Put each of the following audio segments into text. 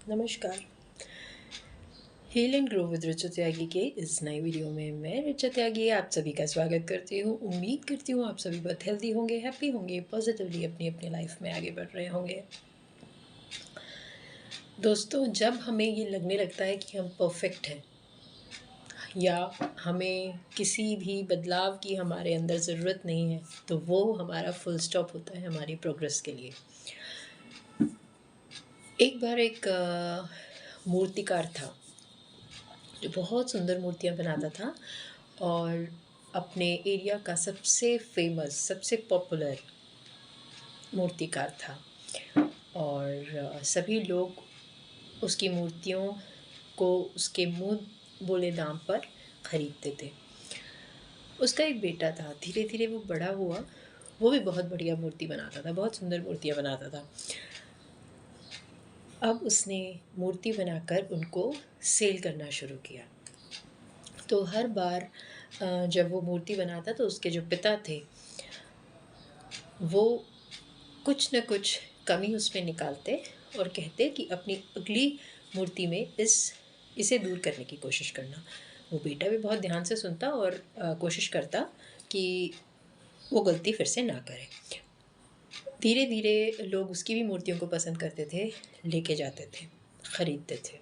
नमस्कार। Heal and grow with Richa Tyagi के इस नई वीडियो में मैं ऋचा त्यागी आप सभी का स्वागत करती हूँ। उम्मीद करती हूँ आप सभी बहुत हेल्दी होंगे, हैप्पी होंगे, पॉजिटिवली अपनी अपनी लाइफ में आगे बढ़ रहे होंगे। दोस्तों, जब हमें ये लगने लगता है कि हम परफेक्ट हैं या हमें किसी भी बदलाव की हमारे अंदर ज़रूरत नहीं है, तो वो हमारा फुल स्टॉप होता है हमारी प्रोग्रेस के लिए। एक बार एक मूर्तिकार था जो बहुत सुंदर मूर्तियाँ बनाता था और अपने एरिया का सबसे फेमस, सबसे पॉपुलर मूर्तिकार था। और सभी लोग उसकी मूर्तियों को उसके मुँह बोले दाम पर ख़रीदते थे। उसका एक बेटा था, धीरे धीरे वो बड़ा हुआ, वो भी बहुत बढ़िया मूर्ति बनाता था, बहुत सुंदर मूर्तियाँ बनाता था। अब उसने मूर्ति बनाकर उनको सेल करना शुरू किया। तो हर बार जब वो मूर्ति बनाता तो उसके जो पिता थे वो कुछ न कुछ कमी उसमें निकालते और कहते कि अपनी अगली मूर्ति में इसे दूर करने की कोशिश करना। वो बेटा भी बहुत ध्यान से सुनता और कोशिश करता कि वो गलती फिर से ना करे। धीरे धीरे लोग उसकी भी मूर्तियों को पसंद करते थे, लेके जाते थे, ख़रीदते थे।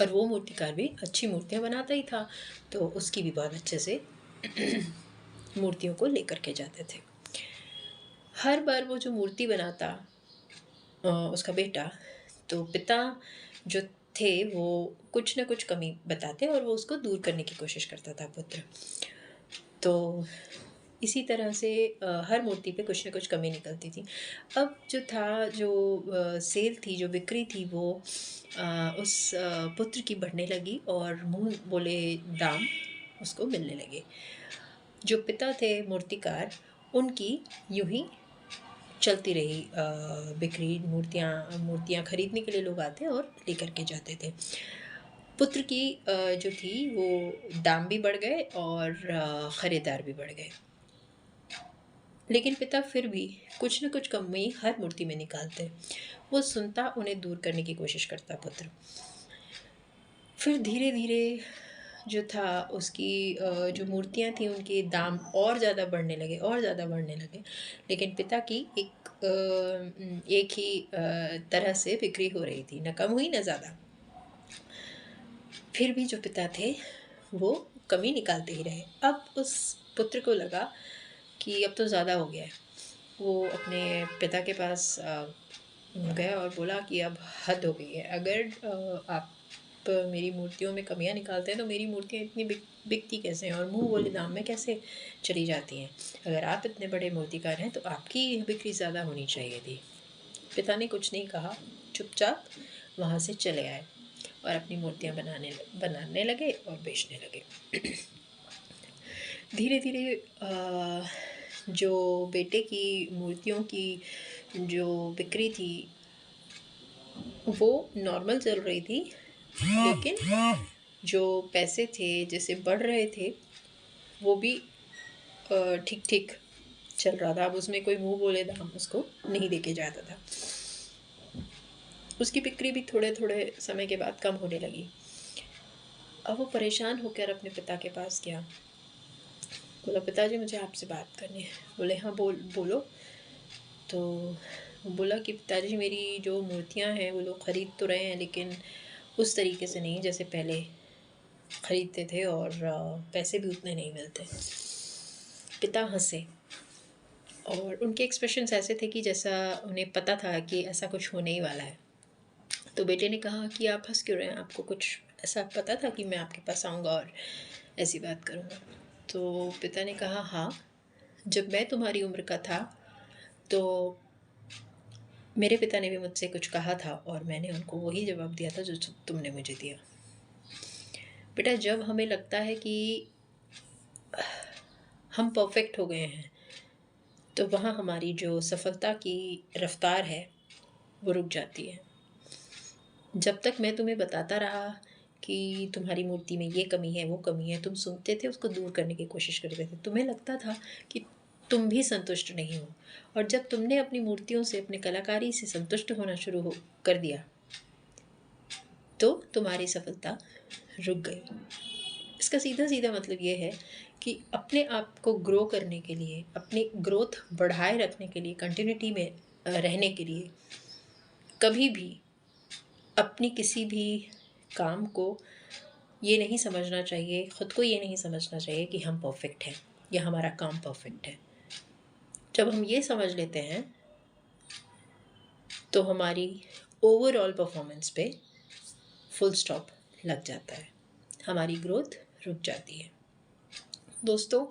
और वो मूर्तिकार भी अच्छी मूर्तियाँ बनाता ही था, तो उसकी भी बहुत अच्छे से मूर्तियों को लेकर के जाते थे। हर बार वो जो मूर्ति बनाता उसका बेटा, तो पिता जो थे वो कुछ न कुछ कमी बताते और वो उसको दूर करने की कोशिश करता था पुत्र। तो इसी तरह से हर मूर्ति पे कुछ न कुछ कमी निकलती थी। अब जो था, जो सेल थी, जो बिक्री थी, वो उस पुत्र की बढ़ने लगी और मुँह बोले दाम उसको मिलने लगे। जो पिता थे मूर्तिकार, उनकी यूँ ही चलती रही बिक्री। मूर्तियाँ खरीदने के लिए लोग आते और लेकर के जाते थे। पुत्र की जो थी वो दाम भी बढ़ गए और ख़रीदार भी बढ़ गए। लेकिन पिता फिर भी कुछ न कुछ कमी हर मूर्ति में निकालते। वो सुनता, उन्हें दूर करने की कोशिश करता पुत्र। फिर धीरे धीरे जो था उसकी जो मूर्तियाँ थीं उनके दाम और ज़्यादा बढ़ने लगे और ज़्यादा बढ़ने लगे। लेकिन पिता की एक ही तरह से बिक्री हो रही थी, न कम हुई न ज़्यादा। फिर भी जो पिता थे वो कमी निकालते ही रहे। अब उस पुत्र को लगा कि अब तो ज़्यादा हो गया है। वो अपने पिता के पास गया और बोला कि अब हद हो गई है। अगर आप मेरी मूर्तियों में कमियां निकालते हैं तो मेरी मूर्तियाँ इतनी बिकती कैसे हैं और मुँह बोले दाम में कैसे चली जाती हैं। अगर आप इतने बड़े मूर्तिकार हैं तो आपकी बिक्री ज़्यादा होनी चाहिए थी। पिता ने कुछ नहीं कहा, चुपचाप वहाँ से चले आए और अपनी मूर्तियाँ बनाने लगे और बेचने लगे। धीरे धीरे जो बेटे की मूर्तियों की जो बिक्री थी वो नॉर्मल चल रही थी, लेकिन जो पैसे थे जैसे बढ़ रहे थे वो भी ठीक ठीक चल रहा था। अब उसमें कोई मुँह बोले दाम उसको नहीं देके जाता था। उसकी बिक्री भी थोड़े थोड़े समय के बाद कम होने लगी। अब वो परेशान होकर अपने पिता के पास गया। बोला, पिताजी मुझे आपसे बात करनी है। बोले, हाँ बोलो। तो बोला कि पिताजी मेरी जो मूर्तियाँ हैं वो लोग ख़रीद तो रहे हैं, लेकिन उस तरीके से नहीं जैसे पहले ख़रीदते थे और पैसे भी उतने नहीं मिलते। पिता हंसे और उनके एक्सप्रेशंस ऐसे थे कि जैसा उन्हें पता था कि ऐसा कुछ होने ही वाला है। तो बेटे ने कहा कि आप हंस क्यों रहे हैं, आपको कुछ ऐसा पता था कि मैं आपके पास आऊँगा और ऐसी बात करूँगा। तो पिता ने कहा, हाँ, जब मैं तुम्हारी उम्र का था तो मेरे पिता ने भी मुझसे कुछ कहा था और मैंने उनको वही जवाब दिया था जो तुमने मुझे दिया। बेटा, जब हमें लगता है कि हम परफेक्ट हो गए हैं तो वहाँ हमारी जो सफलता की रफ्तार है वो रुक जाती है। जब तक मैं तुम्हें बताता रहा कि तुम्हारी मूर्ति में ये कमी है, वो कमी है, तुम सुनते थे, उसको दूर करने की कोशिश करते थे। तुम्हें लगता था कि तुम भी संतुष्ट नहीं हो, और जब तुमने अपनी मूर्तियों से, अपनी कलाकारी से संतुष्ट होना शुरू कर दिया तो तुम्हारी सफलता रुक गई। इसका सीधा सीधा मतलब ये है कि अपने आप को ग्रो करने के लिए, अपनी ग्रोथ बढ़ाए रखने के लिए, कंटिन्यूटी में रहने के लिए कभी भी अपनी किसी भी काम को ये नहीं समझना चाहिए, खुद को ये नहीं समझना चाहिए कि हम परफेक्ट हैं या हमारा काम परफेक्ट है। जब हम ये समझ लेते हैं तो हमारी ओवरऑल परफॉर्मेंस पे फुल स्टॉप लग जाता है, हमारी ग्रोथ रुक जाती है। दोस्तों,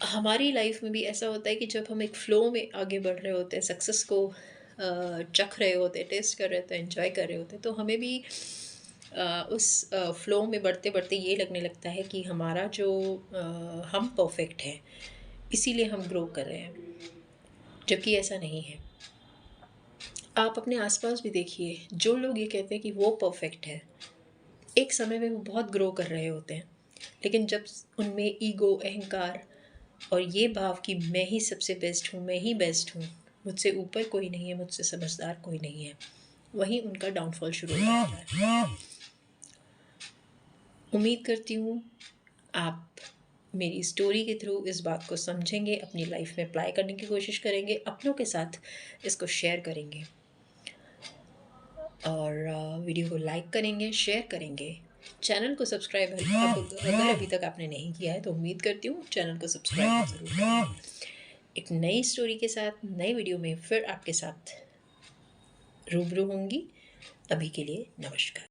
हमारी लाइफ में भी ऐसा होता है कि जब हम एक फ़्लो में आगे बढ़ रहे होते हैं, सक्सेस को चख रहे होते हैं, टेस्ट कर रहे होते हैं, एंजॉय कर रहे होते हैं, तो हमें भी उस फ़्लो में बढ़ते बढ़ते ये लगने लगता है कि हमारा जो हम परफेक्ट हैं, इसीलिए हम ग्रो कर रहे हैं, जबकि ऐसा नहीं है। आप अपने आसपास भी देखिए, जो लोग ये कहते हैं कि वो परफेक्ट है, एक समय में वो बहुत ग्रो कर रहे होते हैं, लेकिन जब उनमें ईगो, अहंकार और ये भाव कि मैं ही सबसे बेस्ट हूँ, मैं ही बेस्ट हूँ, मुझसे ऊपर कोई नहीं है, मुझसे समझदार कोई नहीं है, वहीं उनका डाउनफॉल शुरू हो जाता है। उम्मीद करती हूँ आप मेरी स्टोरी के थ्रू इस बात को समझेंगे, अपनी लाइफ में अप्लाई करने की कोशिश करेंगे, अपनों के साथ इसको शेयर करेंगे और वीडियो को लाइक करेंगे, शेयर करेंगे। चैनल को सब्सक्राइब अगर अभी तक आपने नहीं किया है तो उम्मीद करती हूँ चैनल को सब्सक्राइब ज़रूर करेंगे। एक नई स्टोरी के साथ, नए वीडियो में फिर आपके साथ रूबरू होंगी। अभी के लिए नमस्कार।